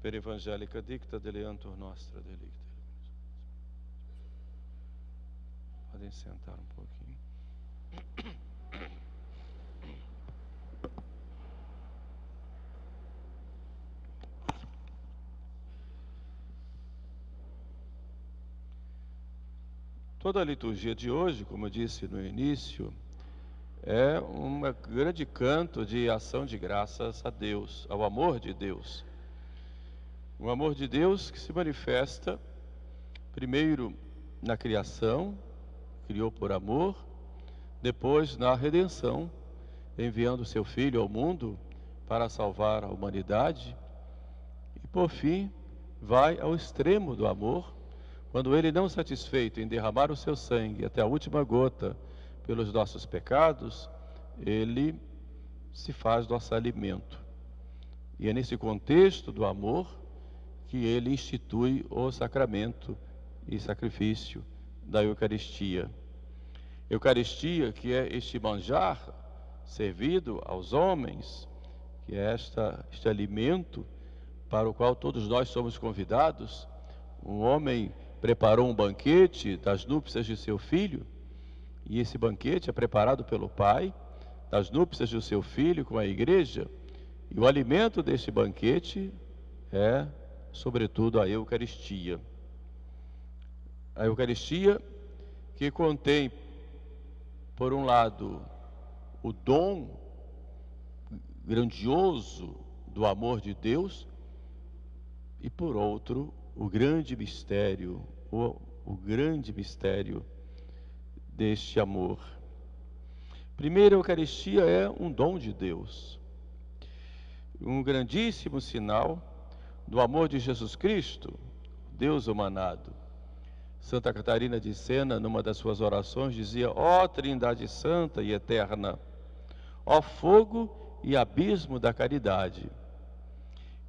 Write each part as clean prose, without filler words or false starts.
per evangelica dicta deleantur nostra delicta. Podem sentar um pouquinho. Toda a liturgia de hoje, como eu disse no início, é um grande canto de ação de graças a Deus, ao amor de Deus. O amor de Deus que se manifesta primeiro na criação, criou por amor, depois na redenção, enviando seu Filho ao mundo para salvar a humanidade, e por fim vai ao extremo do amor, quando ele, não satisfeito em derramar o seu sangue até a última gota pelos nossos pecados, ele se faz nosso alimento. E é nesse contexto do amor que ele institui o sacramento e sacrifício da Eucaristia. Eucaristia, que é este manjar servido aos homens, que é este alimento para o qual todos nós somos convidados. Um homem preparou um banquete das núpcias de seu filho, e esse banquete é preparado pelo Pai, das núpcias do seu filho com a igreja, e o alimento deste banquete é, sobretudo, a Eucaristia. A Eucaristia que contém, por um lado, o dom grandioso do amor de Deus, e por outro, o grande mistério, o grande mistério deste amor. Primeiro, a Eucaristia é um dom de Deus, um grandíssimo sinal do amor de Jesus Cristo, Deus humanado. Santa Catarina de Sena, numa das suas orações, dizia: ó Trindade Santa e Eterna, ó fogo e abismo da caridade.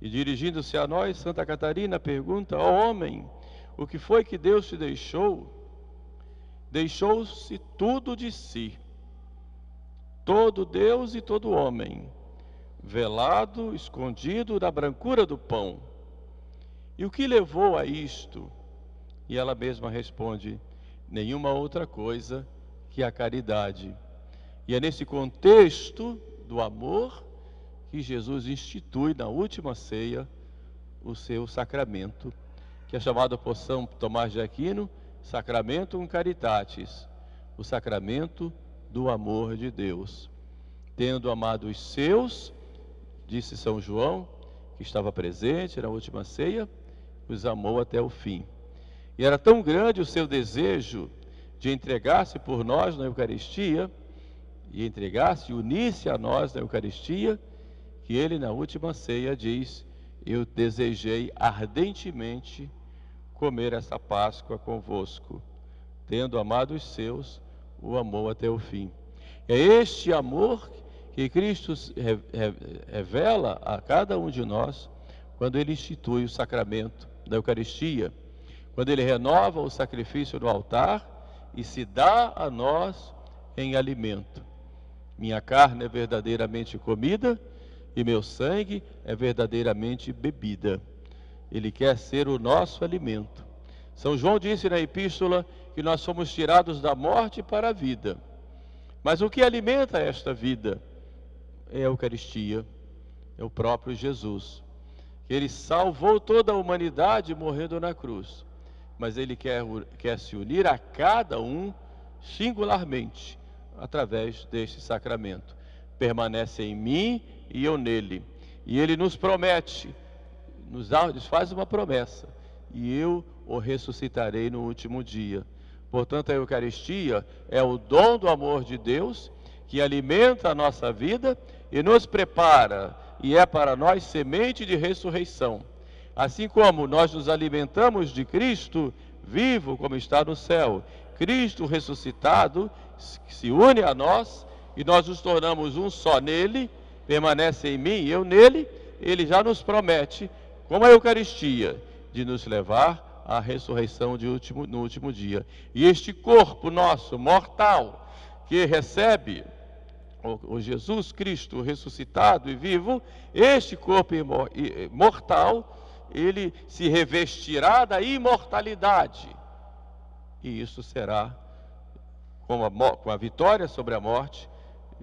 E dirigindo-se a nós, Santa Catarina pergunta: ó homem, o que foi que Deus te deixou? Deixou-se tudo de si, todo Deus e todo homem, velado, escondido na brancura do pão. E o que levou a isto? E ela mesma responde: nenhuma outra coisa que a caridade. E é nesse contexto do amor que Jesus institui na última ceia o seu sacramento, que é chamado por São Tomás de Aquino Sacramentum Caritatis, o sacramento do amor de Deus. Tendo amado os seus, disse São João, que estava presente na última ceia, os amou até o fim. E era tão grande o seu desejo de entregar-se por nós na Eucaristia, e entregar-se, unir-se a nós na Eucaristia, que ele na última ceia diz: eu desejei ardentemente comer essa Páscoa convosco. Tendo amado os seus, o amou até o fim. É este amor que Cristo revela a cada um de nós quando ele institui o sacramento da Eucaristia, quando ele renova o sacrifício no altar e se dá a nós em alimento. Minha carne é verdadeiramente comida e meu sangue é verdadeiramente bebida. Ele quer ser o nosso alimento. São João disse na epístola que nós fomos tirados da morte para a vida. Mas o que alimenta esta vida é a Eucaristia, é o próprio Jesus. Ele salvou toda a humanidade morrendo na cruz, mas ele quer se unir a cada um singularmente através deste sacramento. Permanece em mim e eu nele. E ele nos promete, nos faz uma promessa: e eu o ressuscitarei no último dia. Portanto, a Eucaristia é o dom do amor de Deus que alimenta a nossa vida e nos prepara, e é para nós semente de ressurreição. Assim como nós nos alimentamos de Cristo vivo, como está no céu, Cristo ressuscitado se une a nós e nós nos tornamos um só nele, permanece em mim e eu nele. Ele já nos promete, como a Eucaristia, de nos levar à ressurreição no último dia. E este corpo nosso mortal, que recebe o Jesus Cristo ressuscitado e vivo, este corpo mortal ele se revestirá da imortalidade. E isso será, com a vitória sobre a morte,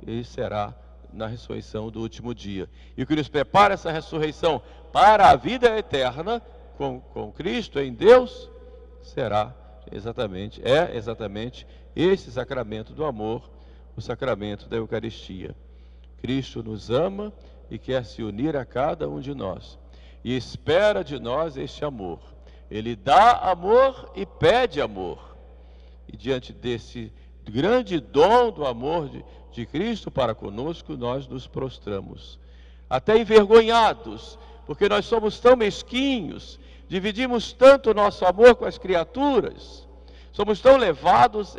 e será na ressurreição do último dia. E o que nos prepara essa ressurreição para a vida eterna, com Cristo em Deus, é exatamente esse sacramento do amor, o sacramento da Eucaristia. Cristo nos ama e quer se unir a cada um de nós, e espera de nós este amor. Ele dá amor e pede amor. E diante desse grande dom do amor de Cristo para conosco, nós nos prostramos, até envergonhados, porque nós somos tão mesquinhos, dividimos tanto o nosso amor com as criaturas, somos tão levados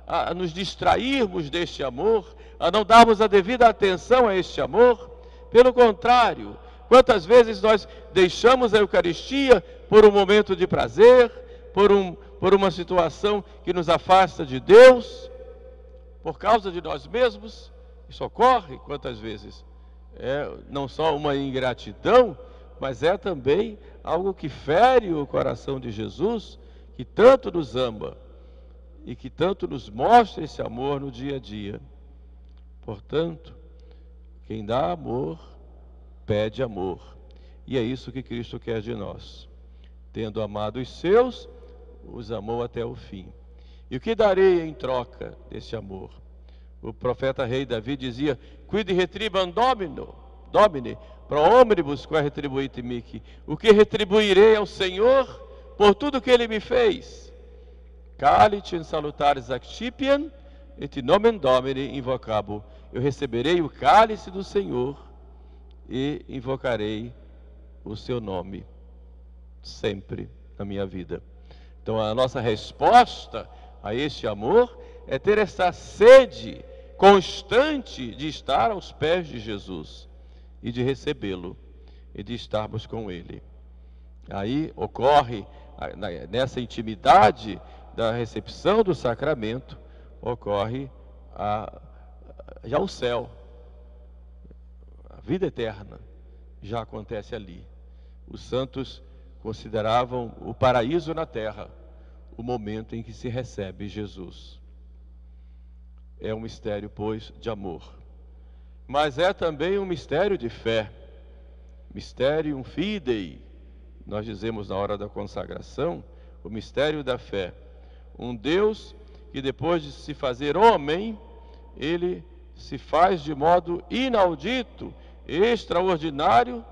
a nos distrairmos deste amor, a não darmos a devida atenção a este amor. Pelo contrário, quantas vezes nós deixamos a Eucaristia por um momento de prazer, por uma situação que nos afasta de Deus, por causa de nós mesmos. Isso ocorre quantas vezes? É não só uma ingratidão, mas é também algo que fere o coração de Jesus, que tanto nos ama e que tanto nos mostra esse amor no dia a dia. Portanto, quem dá amor, pede amor. E é isso que Cristo quer de nós. Tendo amado os seus, os amou até o fim. E o que darei em troca desse amor? O profeta rei Davi dizia: Quid retribam Domine, pro omnibus quae retribuit mihi. O que retribuirei ao Senhor por tudo que Ele me fez? Calit in salutaris accipiam, et nomen Domini invocabo. Eu receberei o cálice do Senhor e invocarei o seu nome sempre na minha vida. Então a nossa resposta a este amor é ter essa sede constante de estar aos pés de Jesus e de recebê-lo e de estarmos com Ele. Aí ocorre, nessa intimidade da recepção do sacramento, ocorre já o céu, a vida eterna já acontece ali. Os santos consideravam o paraíso na terra o momento em que se recebe Jesus. É um mistério, pois, de amor, mas é também um mistério de fé, mysterium fidei. Nós dizemos na hora da consagração, o mistério da fé. Um Deus que depois de se fazer homem, Ele se faz de modo inaudito, extraordinário,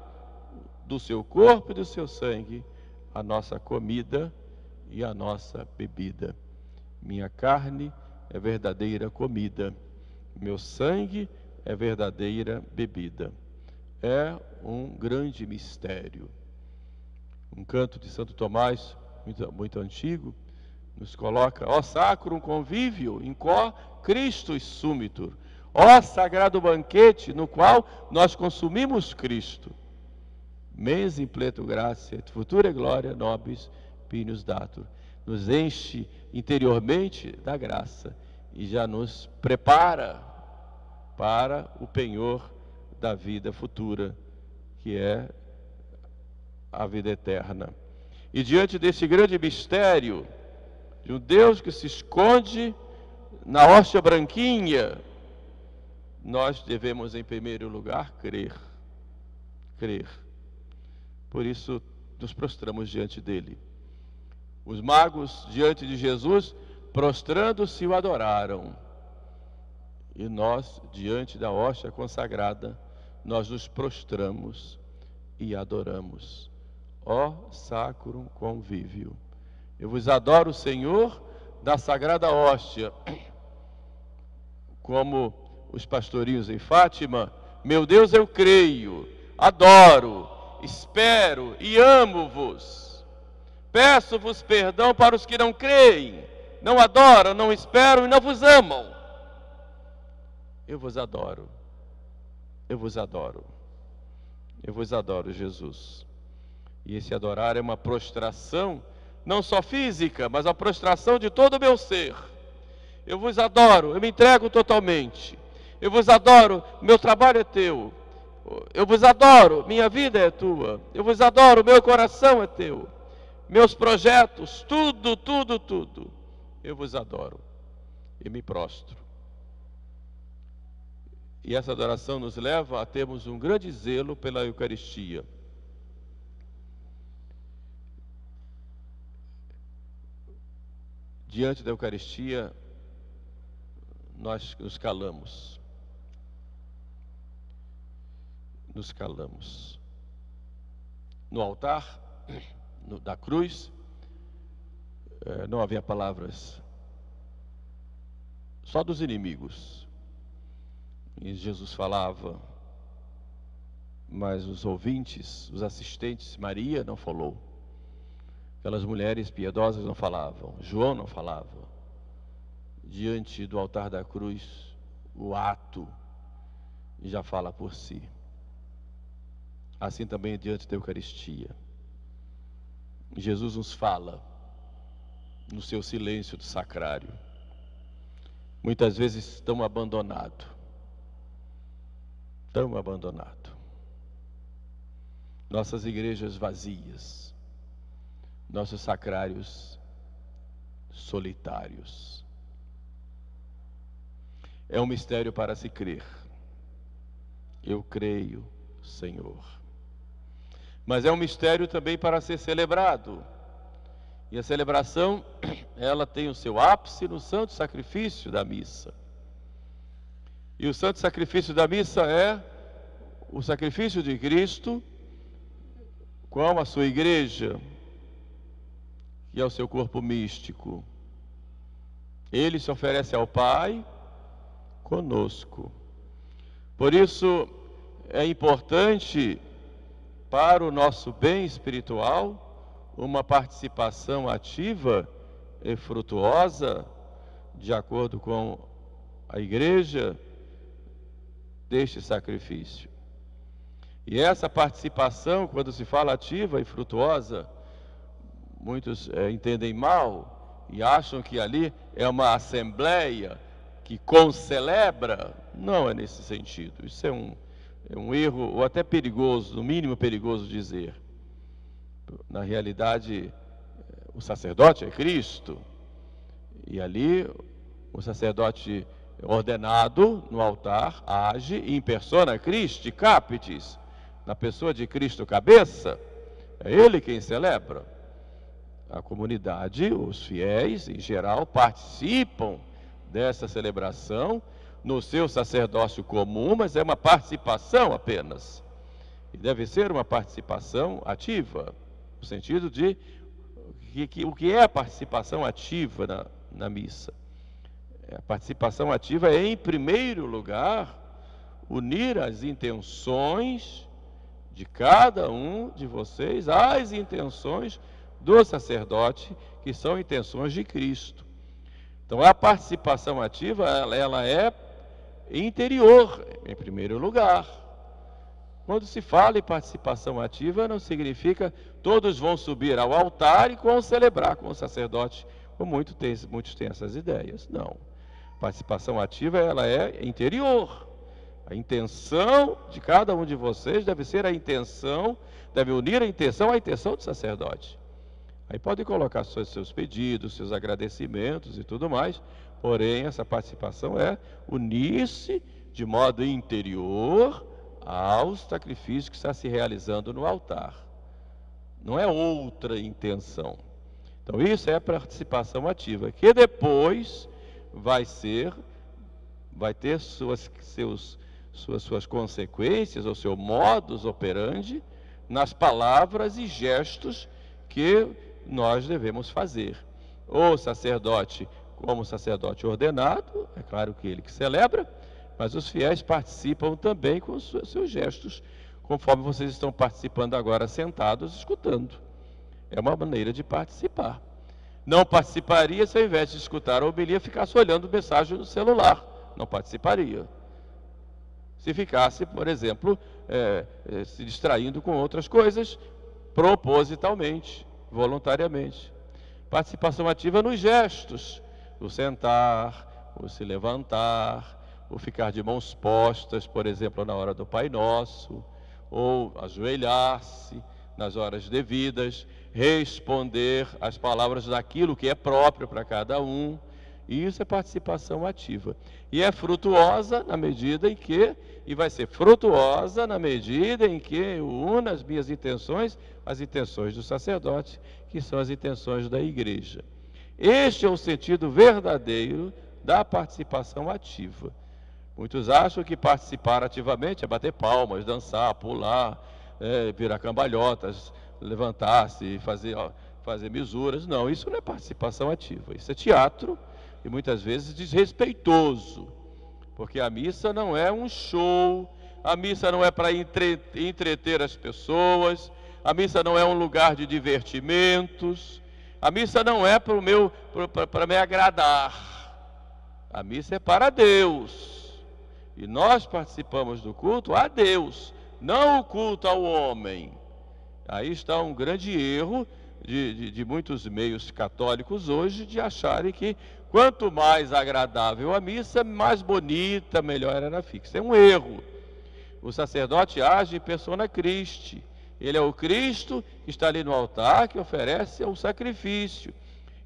do seu corpo e do seu sangue, a nossa comida e a nossa bebida. Minha carne é verdadeira comida, meu sangue é verdadeira bebida. É um grande mistério. Um canto de Santo Tomás, muito antigo, nos coloca: ó sacrum convívio, in quo Christus sumitur. Ó sagrado banquete no qual nós consumimos Cristo. Mens impleto gratia et futura gloria nobis pignus datur. Nos enche interiormente da graça e já nos prepara para o penhor da vida futura, que é a vida eterna. E diante desse grande mistério de um Deus que se esconde na hóstia branquinha, nós devemos em primeiro lugar crer. Por isso nos prostramos diante dele. Os magos diante de Jesus, prostrando-se, o adoraram. E nós, diante da hóstia consagrada, nós nos prostramos e adoramos. Ó sacrum convívio. Eu vos adoro, Senhor, da sagrada hóstia. Como os pastorinhos em Fátima: meu Deus, eu creio, adoro, espero e amo-vos. Peço-vos perdão para os que não creem, não adoram, não esperam e não vos amam. Eu vos adoro, eu vos adoro, eu vos adoro, Jesus. E esse adorar é uma prostração, não só física, mas a prostração de todo o meu ser. Eu vos adoro, eu me entrego totalmente. Eu vos adoro, meu trabalho é teu. Eu vos adoro, minha vida é tua. Eu vos adoro, meu coração é teu. Meus projetos, tudo, tudo, tudo. Eu vos adoro e me prostro. E essa adoração nos leva a termos um grande zelo pela Eucaristia. Diante da Eucaristia, nós nos calamos. Nos calamos. No altar da cruz, não havia palavras, só dos inimigos. E Jesus falava, mas os ouvintes, os assistentes, Maria não falou. Aquelas mulheres piedosas não falavam, João não falava. Diante do altar da cruz, o ato já fala por si. Assim também diante da Eucaristia. Jesus nos fala no seu silêncio do sacrário. Muitas vezes tão abandonado. Tão abandonado. Nossas igrejas vazias. Nossos sacrários solitários. É um mistério para se crer. Eu creio, Senhor. Mas é um mistério também para ser celebrado. E a celebração, ela tem o seu ápice no santo sacrifício da missa. E o santo sacrifício da missa é o sacrifício de Cristo com a sua igreja, que é o seu corpo místico. Ele se oferece ao Pai conosco. Por isso é importante para o nosso bem espiritual uma participação ativa e frutuosa, de acordo com a igreja, deste sacrifício. E essa participação, quando se fala ativa e frutuosa, muitos entendem mal e acham que ali é uma assembleia que concelebra. Não é nesse sentido. Isso é um erro, ou até perigoso, no mínimo perigoso dizer. Na realidade, o sacerdote é Cristo. E ali, o sacerdote ordenado no altar age in persona Christi capitis, na pessoa de Cristo cabeça. É Ele quem celebra. A comunidade, os fiéis em geral, participam dessa celebração no seu sacerdócio comum, mas é uma participação apenas. E deve ser uma participação ativa, no sentido de o que é a participação ativa na missa? A participação ativa é, em primeiro lugar, unir as intenções de cada um de vocês às intenções do sacerdote, que são intenções de Cristo. Então, a participação ativa, ela é interior, em primeiro lugar. Quando se fala em participação ativa, não significa todos vão subir ao altar e vão celebrar com o sacerdote, como muitos têm essas ideias. Não. Participação ativa, ela é interior. A intenção de cada um de vocês deve ser deve unir a intenção à intenção do sacerdote. Aí pode colocar seus pedidos, seus agradecimentos e tudo mais, porém essa participação é unir-se de modo interior ao sacrifício que está se realizando no altar. Não é outra intenção. Então isso é a participação ativa, que depois vai ter suas consequências, ou seu modus operandi, nas palavras e gestos que nós devemos fazer. O sacerdote, como sacerdote ordenado, é claro que ele que celebra, mas os fiéis participam também com os seus gestos, conforme vocês estão participando agora sentados, escutando. É uma maneira de participar. Não participaria se ao invés de escutar a homilia ficasse olhando mensagem no celular. Não participaria. Se ficasse, por exemplo, se distraindo com outras coisas, propositalmente, voluntariamente. Participação ativa nos gestos, o sentar, o se levantar, o ficar de mãos postas, por exemplo, na hora do Pai Nosso, ou ajoelhar-se nas horas devidas, responder às palavras daquilo que é próprio para cada um. E isso é participação ativa. E é frutuosa na medida em que, e vai ser frutuosa na medida em que eu uno as minhas intenções às intenções do sacerdote, que são as intenções da igreja. Este é o sentido verdadeiro da participação ativa. Muitos acham que participar ativamente é bater palmas, dançar, pular, virar cambalhotas, levantar-se, fazer misuras. Não, isso não é participação ativa, isso é teatro e muitas vezes desrespeitoso, porque a missa não é um show, a missa não é para entreter as pessoas, a missa não é um lugar de divertimentos, a missa não é para me agradar, a missa é para Deus. E nós participamos do culto a Deus, não o culto ao homem. Aí está um grande erro de muitos meios católicos hoje, de acharem que quanto mais agradável a missa, mais bonita, melhor ela fixa. É um erro. O sacerdote age em persona Christi. Ele é o Cristo que está ali no altar, que oferece o sacrifício.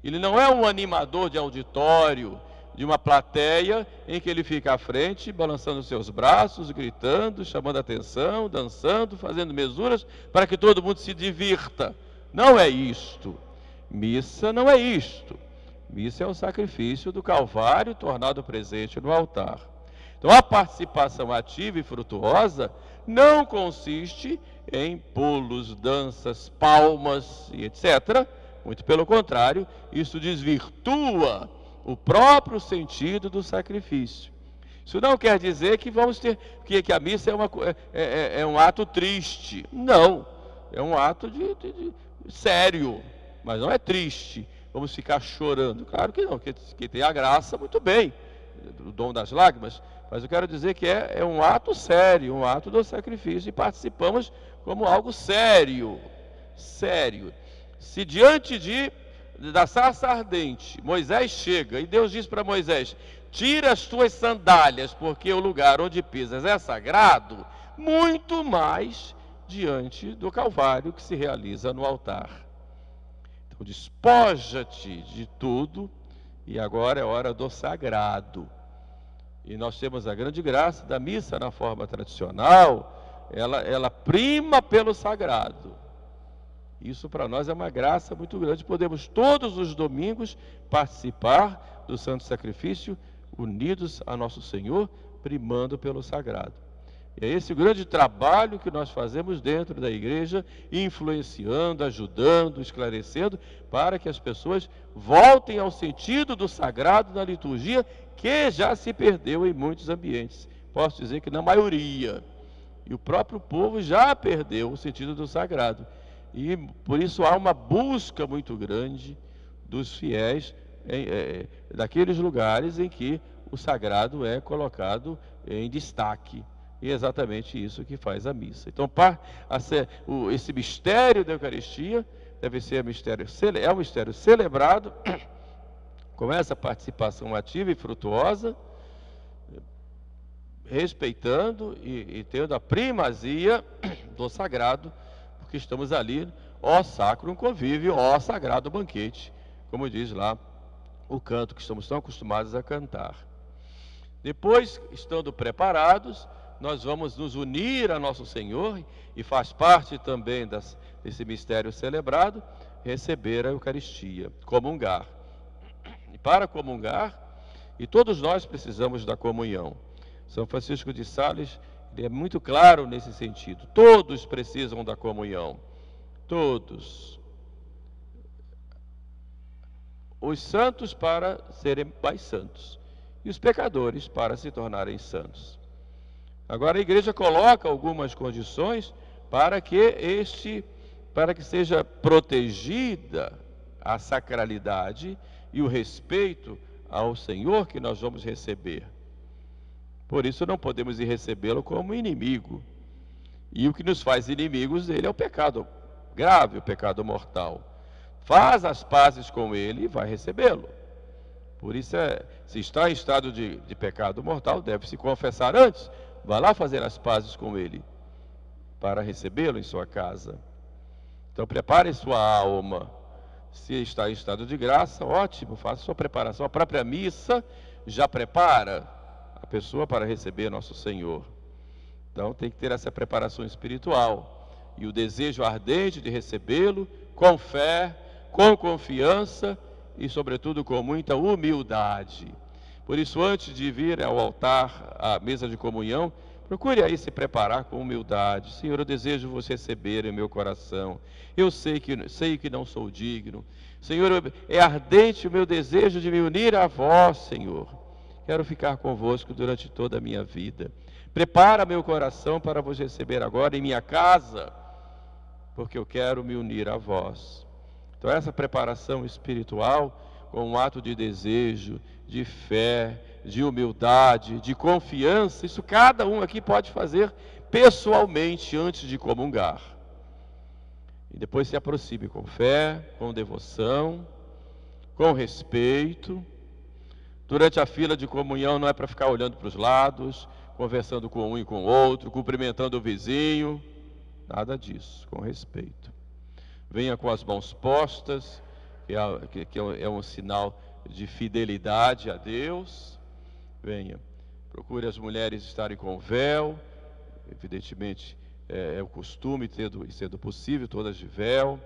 Ele não é um animador de auditório, de uma plateia em que ele fica à frente, balançando seus braços, gritando, chamando a atenção, dançando, fazendo mesuras para que todo mundo se divirta. Não é isto. Missa não é isto. Missa é o sacrifício do Calvário tornado presente no altar. Então a participação ativa e frutuosa não consiste em pulos, danças, palmas e etc. Muito pelo contrário, isso desvirtua o próprio sentido do sacrifício. Isso não quer dizer que vamos ter que a missa é um ato triste. Não, é um ato sério, mas não é triste. Vamos ficar chorando. Claro que não, que tem a graça, muito bem, o dom das lágrimas, mas eu quero dizer que é um ato sério, um ato do sacrifício, e participamos como algo sério, sério. Se diante da sarça ardente, Moisés chega e Deus diz para Moisés: tira as tuas sandálias, porque o lugar onde pisas é sagrado, muito mais diante do Calvário que se realiza no altar. Então despoja-te de tudo, e agora é hora do sagrado. E nós temos a grande graça da missa na forma tradicional, ela prima pelo sagrado. Isso para nós é uma graça muito grande. Podemos todos os domingos participar do Santo Sacrifício, unidos a Nosso Senhor, primando pelo sagrado. E é esse o grande trabalho que nós fazemos dentro da igreja, influenciando, ajudando, esclarecendo, para que as pessoas voltem ao sentido do sagrado na liturgia, que já se perdeu em muitos ambientes. Posso dizer que na maioria. E o próprio povo já perdeu o sentido do sagrado. E por isso há uma busca muito grande dos fiéis daqueles lugares em que o sagrado é colocado em destaque. E é exatamente isso que faz a missa. Então, esse mistério da Eucaristia deve ser um mistério celebrado com essa participação ativa e frutuosa, respeitando e tendo a primazia do sagrado, porque estamos ali, ó sacrum convívio, ó sagrado banquete, como diz lá o canto que estamos tão acostumados a cantar. Depois, estando preparados, nós vamos nos unir a Nosso Senhor, e faz parte também desse mistério celebrado, receber a Eucaristia, comungar. E para comungar, e todos nós precisamos da comunhão. São Francisco de Sales, ele é muito claro nesse sentido. Todos precisam da comunhão. Todos. Os santos para serem mais santos, e os pecadores para se tornarem santos. Agora a igreja coloca algumas condições para que seja protegida a sacralidade e o respeito ao Senhor que nós vamos receber. Por isso não podemos ir recebê-lo como inimigo. E o que nos faz inimigos dele é o pecado grave, o pecado mortal. Faz as pazes com ele e vai recebê-lo. Por isso, se está em estado de pecado mortal, deve se confessar antes. Vá lá fazer as pazes com ele, para recebê-lo em sua casa. Então, prepare sua alma. Se está em estado de graça, ótimo, faça sua preparação. A própria missa já prepara a pessoa para receber nosso Senhor. Então, tem que ter essa preparação espiritual e o desejo ardente de recebê-lo com fé, com confiança e, sobretudo, com muita humildade. Por isso, antes de vir ao altar, à mesa de comunhão, procure aí se preparar com humildade. Senhor, eu desejo você receber em meu coração. Eu sei que não sou digno. Senhor, é ardente o meu desejo de me unir a vós, Senhor. Quero ficar convosco durante toda a minha vida. Prepara meu coração para vos receber agora em minha casa, porque eu quero me unir a vós. Então, essa preparação espiritual, com um ato de desejo, de fé, de humildade, de confiança, isso cada um aqui pode fazer pessoalmente antes de comungar. E depois se aproxime com fé, com devoção, com respeito. Durante a fila de comunhão não é para ficar olhando para os lados, conversando com um e com o outro, cumprimentando o vizinho, nada disso, com respeito. Venha com as mãos postas, que é um sinal de fidelidade a Deus. Venha, procure as mulheres estarem com véu, evidentemente é o costume, sendo possível, todas de véu,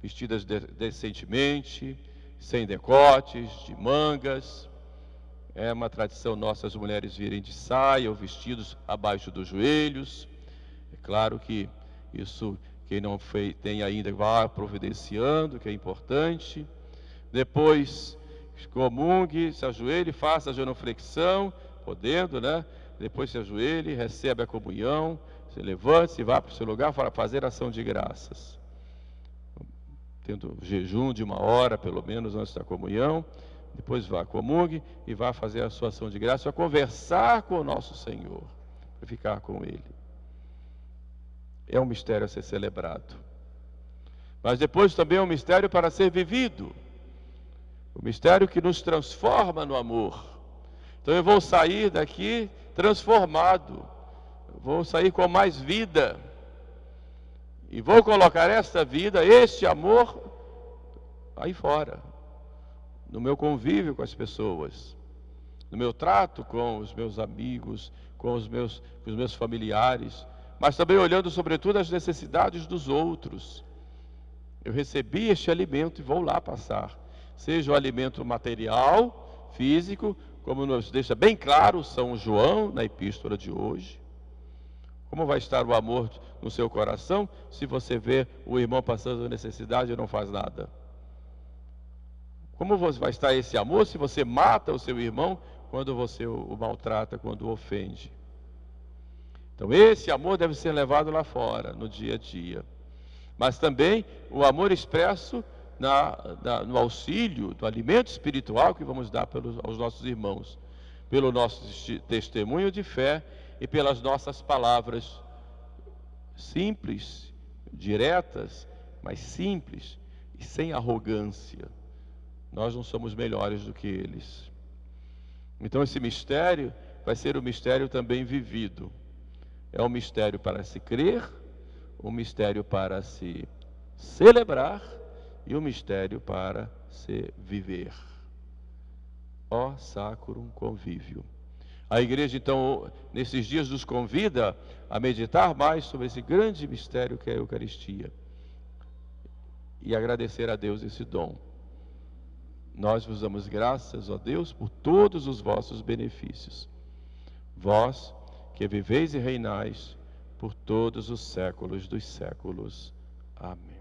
vestidas decentemente, sem decotes, de mangas. É uma tradição nossa as mulheres virem de saia ou vestidos abaixo dos joelhos. É claro que isso, quem não tem ainda, vá providenciando, que é importante. Depois, comungue, se ajoelhe, faça a genuflexão, podendo, né? Depois se ajoelhe, recebe a comunhão, se levante, vá para o seu lugar para fazer ação de graças. Tendo jejum de 1 hora, pelo menos, antes da comunhão. Depois vá, comungue e vá fazer a sua ação de graça, para conversar com o nosso Senhor, para ficar com Ele. É um mistério a ser celebrado. Mas depois também é um mistério para ser vivido. O mistério que nos transforma no amor. Então eu vou sair daqui transformado. Eu vou sair com mais vida. E vou colocar esta vida, este amor, aí fora. No meu convívio com as pessoas. No meu trato com os meus amigos, com os meus familiares. Mas também olhando sobretudo as necessidades dos outros. Eu recebi este alimento e vou lá passar. Seja o alimento material, físico, como nos deixa bem claro São João na epístola de hoje. Como vai estar o amor no seu coração se você vê o irmão passando necessidade e não faz nada? Como vai estar esse amor se você mata o seu irmão quando você o maltrata, quando o ofende? Então esse amor deve ser levado lá fora, no dia a dia. Mas também o amor expresso no auxílio, do alimento espiritual que vamos dar aos nossos irmãos, pelo nosso testemunho de fé e pelas nossas palavras simples, diretas, mas simples e sem arrogância. Nós não somos melhores do que eles. Então esse mistério vai ser um mistério também vivido. É um mistério para se crer, um mistério para se celebrar e um mistério para se viver. Ó Sacrum Convívio. A igreja, então, nesses dias nos convida a meditar mais sobre esse grande mistério que é a Eucaristia e agradecer a Deus esse dom. Nós vos damos graças, ó Deus, por todos os vossos benefícios. Vós, que viveis e reinais por todos os séculos dos séculos. Amém.